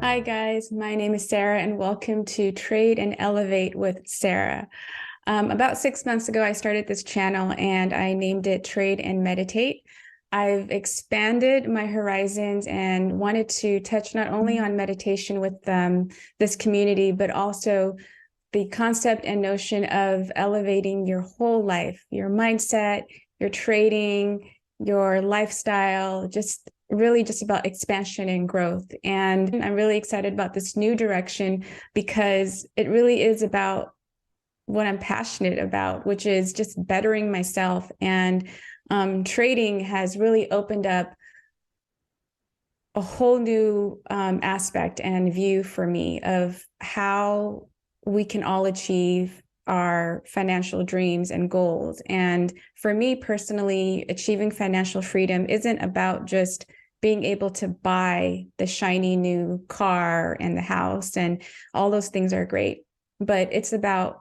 Hi guys, my name is Sarah and welcome to Trade and Elevate with Sarah. About 6 months ago, I started this channel and I named it Trade and Meditate. I've expanded my horizons and wanted to touch not only on meditation with this community, but also the concept and notion of elevating your whole life, your mindset, your trading, your lifestyle, just about expansion and growth. And I'm really excited about this new direction because it really is about what I'm passionate about, which is just bettering myself. And trading has really opened up a whole new aspect and view for me of how we can all achieve our financial dreams and goals. And for me personally, achieving financial freedom isn't about just being able to buy the shiny new car and the house, and all those things are great, but it's about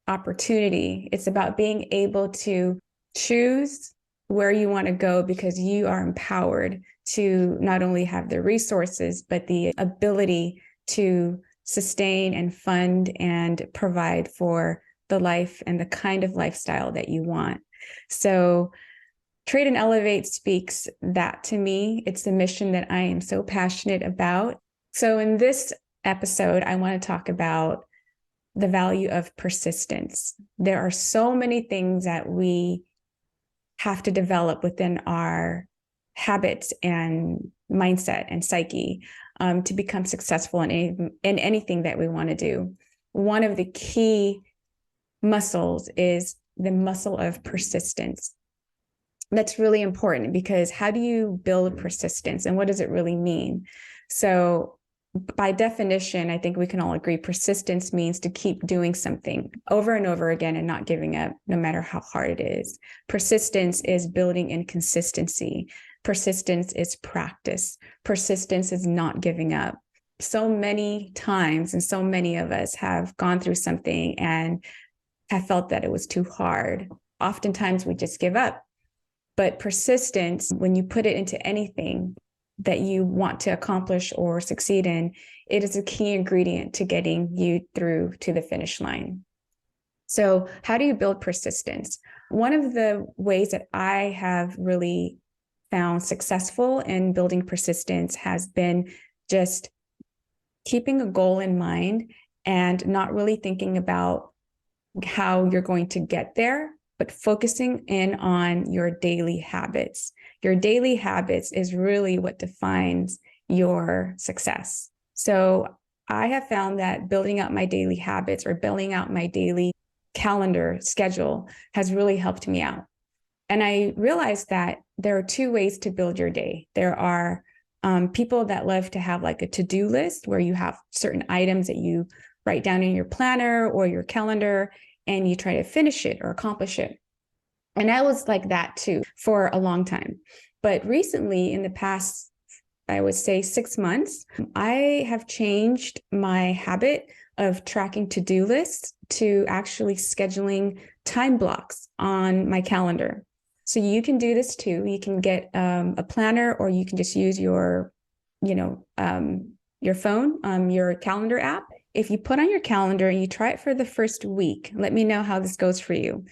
opportunity. It's about being able to choose where you want to go because you are empowered to not only have the resources, but the ability to sustain and fund and provide for the life and the kind of lifestyle that you want. So Trade and Elevate speaks that to me. It's the mission that I am so passionate about. So in this episode, I want to talk about the value of persistence. There are so many things that we have to develop within our habits and mindset and psyche to become successful in anything that we want to do. One of the key muscles is the muscle of persistence. That's really important because how do you build persistence and what does it really mean? So by definition, I think we can all agree persistence means to keep doing something over and over again and not giving up, no matter how hard it is. Persistence is building in consistency. Persistence is practice. Persistence is not giving up. So many times, and so many of us have gone through something and have felt that it was too hard. Oftentimes we just give up. But persistence, when you put it into anything that you want to accomplish or succeed in, it is a key ingredient to getting you through to the finish line. So how do you build persistence? One of the ways that I have really found successful in building persistence has been just keeping a goal in mind and not really thinking about how you're going to get there, but focusing in on your daily habits. Your daily habits is really what defines your success. So I have found that building out my daily habits or building out my daily calendar schedule has really helped me out. And I realized that there are two ways to build your day. There are people that love to have like a to-do list where you have certain items that you write down in your planner or your calendar and you try to finish it or accomplish it. And I was like that too for a long time. But recently, in the past, I would say 6 months, I have changed my habit of tracking to-do lists to actually scheduling time blocks on my calendar. So you can do this too. You can get a planner, or you can just use your phone, your calendar app. If you put on your calendar and you try it for the first week, let me know how this goes for you.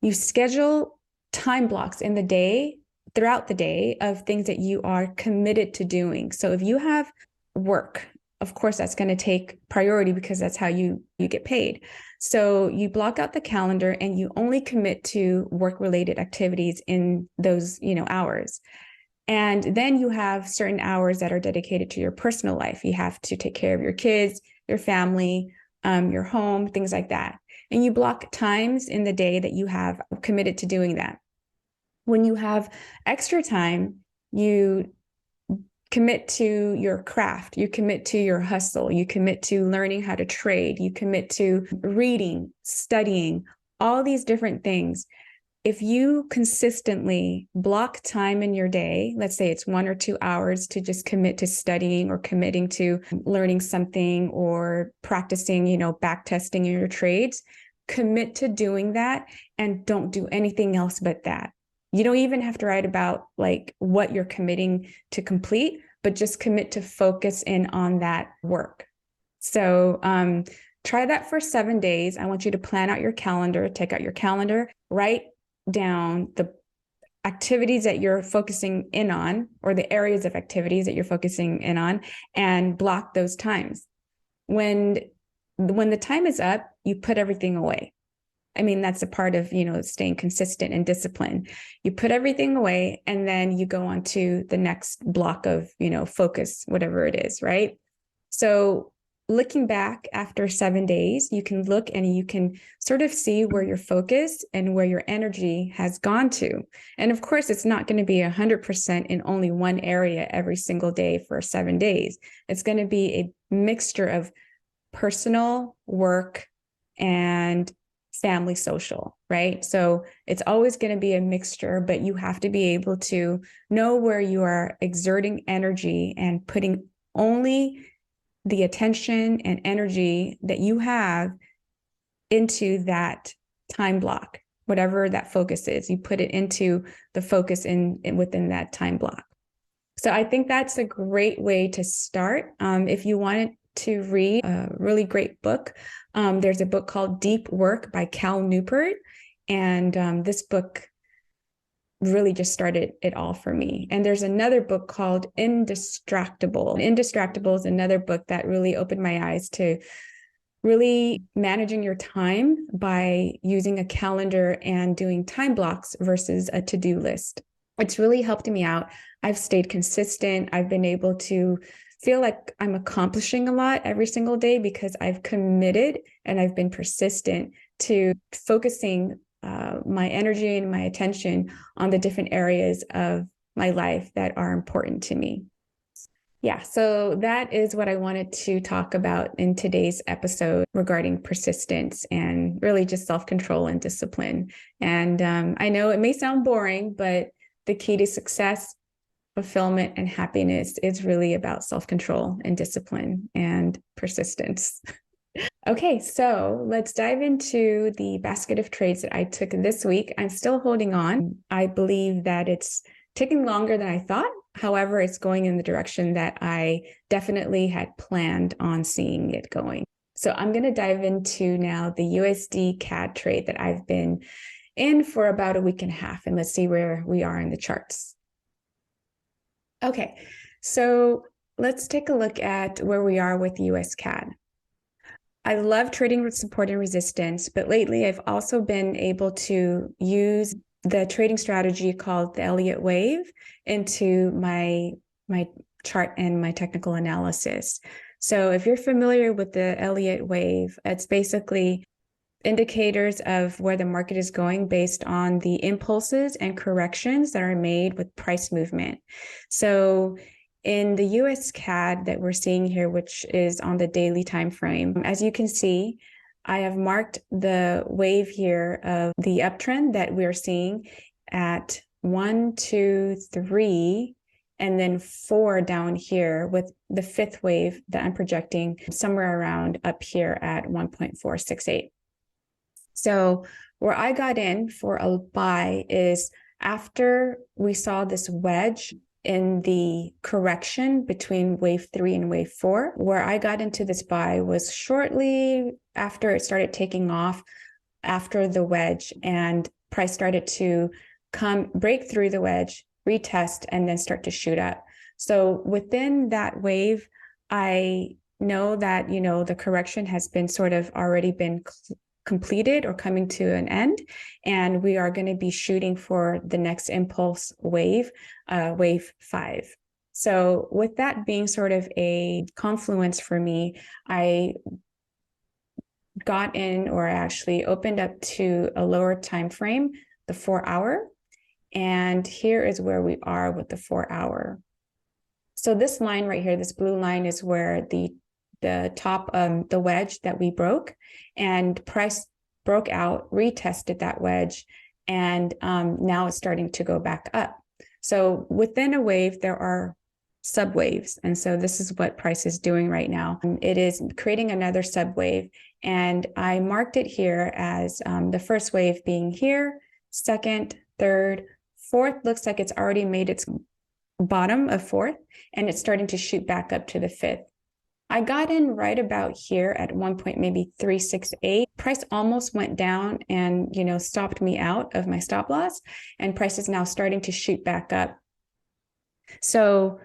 You schedule time blocks in the day, throughout the day, of things that you are committed to doing. So if you have work, of course, that's going to take priority because that's how you get paid. So you block out the calendar and you only commit to work-related activities in those, hours. And then you have certain hours that are dedicated to your personal life. You have to take care of your kids, your family, your home, things like that. And you block times in the day that you have committed to doing that. When you have extra time, you commit to your craft, you commit to your hustle, you commit to learning how to trade, you commit to reading, studying, all these different things. If you consistently block time in your day, let's say it's 1 or 2 hours to just commit to studying or committing to learning something or practicing, back testing in your trades, commit to doing that and don't do anything else but that. You don't even have to write about like what you're committing to complete, but just commit to focus in on that work. So try that for 7 days. I want you to plan out your calendar, take out your calendar, write down the activities that you're focusing in on, or the areas of activities that you're focusing in on, and block those times. When the time is up, you put everything away. I mean, that's a part of, staying consistent and disciplined. You put everything away, and then you go on to the next block of, focus, whatever it is, right? So looking back after 7 days, you can look and you can sort of see where your focus and where your energy has gone to. And of course, it's not going to be 100% in only one area every single day for 7 days. It's going to be a mixture of personal, work, and family, social, right? So it's always going to be a mixture, but you have to be able to know where you are exerting energy and putting only the attention and energy that you have into that time block, whatever that focus is. You put it into the focus within that time block. So I think that's a great way to start. If you wanted to read a really great book, there's a book called Deep Work by Cal Newport. And this book really just started it all for me. And there's another book called Indistractable. Indistractable is another book that really opened my eyes to really managing your time by using a calendar and doing time blocks versus a to-do list. It's really helped me out. I've stayed consistent. I've been able to feel like I'm accomplishing a lot every single day because I've committed and I've been persistent to focusing my energy and my attention on the different areas of my life that are important to me. Yeah, so that is what I wanted to talk about in today's episode regarding persistence and really just self-control and discipline. And I know it may sound boring, but the key to success, fulfillment, and happiness is really about self-control and discipline and persistence. Okay, so let's dive into the basket of trades that I took this week. I'm still holding on. I believe that it's taking longer than I thought. However, it's going in the direction that I definitely had planned on seeing it going. So I'm going to dive into now the USDCAD trade that I've been in for about a week and a half, and let's see where we are in the charts. Okay, so let's take a look at where we are with USCAD. I love trading with support and resistance, but lately I've also been able to use the trading strategy called the Elliott Wave into my chart and my technical analysis. So if you're familiar with the Elliott Wave, it's basically indicators of where the market is going based on the impulses and corrections that are made with price movement. So in the USCAD that we're seeing here, which is on the daily time frame, as you can see, I have marked the wave here of the uptrend that we're seeing at 1, 2, 3, and then 4 down here, with the 5th wave that I'm projecting somewhere around up here at 1.468. So where I got in for a buy is after we saw this wedge in the correction between wave 3 and wave 4. Where I got into this buy was shortly after it started taking off, after the wedge, and price started to break through the wedge, retest, and then start to shoot up. So within that wave, I know that, the correction has been sort of already been completed or coming to an end, and we are going to be shooting for the next impulse wave, wave 5. So with that being sort of a confluence for me, I got in, or actually opened up to a lower time frame, the 4-hour, and here is where we are with the 4-hour. So this line right here, this blue line, is where the top, the wedge that we broke, and price broke out, retested that wedge, and now it's starting to go back up. So within a wave, there are subwaves, and so this is what price is doing right now. It is creating another subwave, and I marked it here as the first wave being here, second, third, fourth looks like it's already made its bottom of fourth, and it's starting to shoot back up to the fifth. I got in right about here at one point, maybe 368. Price almost went down and, stopped me out of my stop loss, and price is now starting to shoot back up. So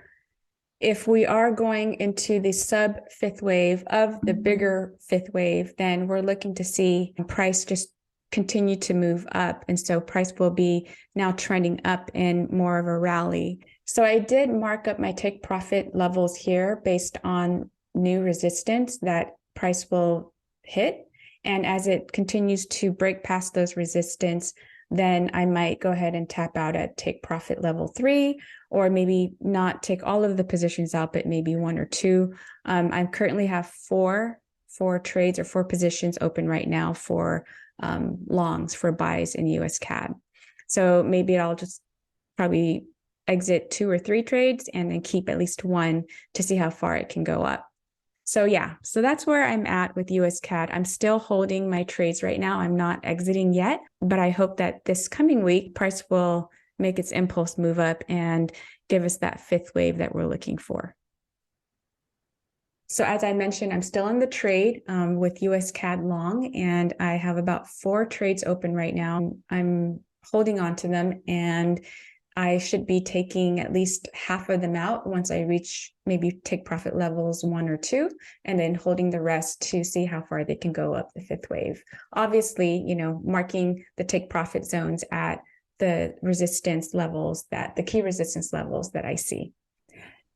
if we are going into the sub fifth wave of the bigger fifth wave, then we're looking to see price just continue to move up. And so price will be now trending up in more of a rally. So I did mark up my take profit levels here based on new resistance that price will hit. And as it continues to break past those resistance, then I might go ahead and tap out at take profit level 3, or maybe not take all of the positions out, but maybe 1 or 2. I currently have four trades or 4 positions open right now for longs, for buys in USCAD. So maybe I'll just probably exit 2 or 3 trades and then keep at least 1 to see how far it can go up. So yeah, so that's where I'm at with USCAD. I'm still holding my trades right now. I'm not exiting yet, but I hope that this coming week, price will make its impulse move up and give us that fifth wave that we're looking for. So as I mentioned, I'm still in the trade with USCAD long, and I have about 4 trades open right now. I'm holding on to them, and I should be taking at least half of them out once I reach maybe take profit levels 1 or 2, and then holding the rest to see how far they can go up the fifth wave. Obviously, marking the take profit zones at the resistance levels, the key resistance levels that I see.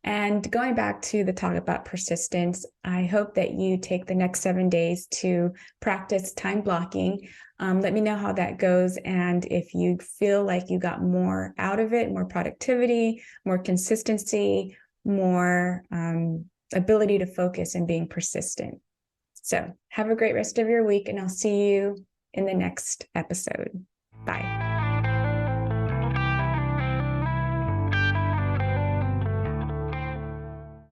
And going back to the talk about persistence, I hope that you take the next 7 days to practice time blocking. Let me know how that goes. And if you feel like you got more out of it, more productivity, more consistency, more ability to focus and being persistent. So have a great rest of your week, and I'll see you in the next episode. Bye.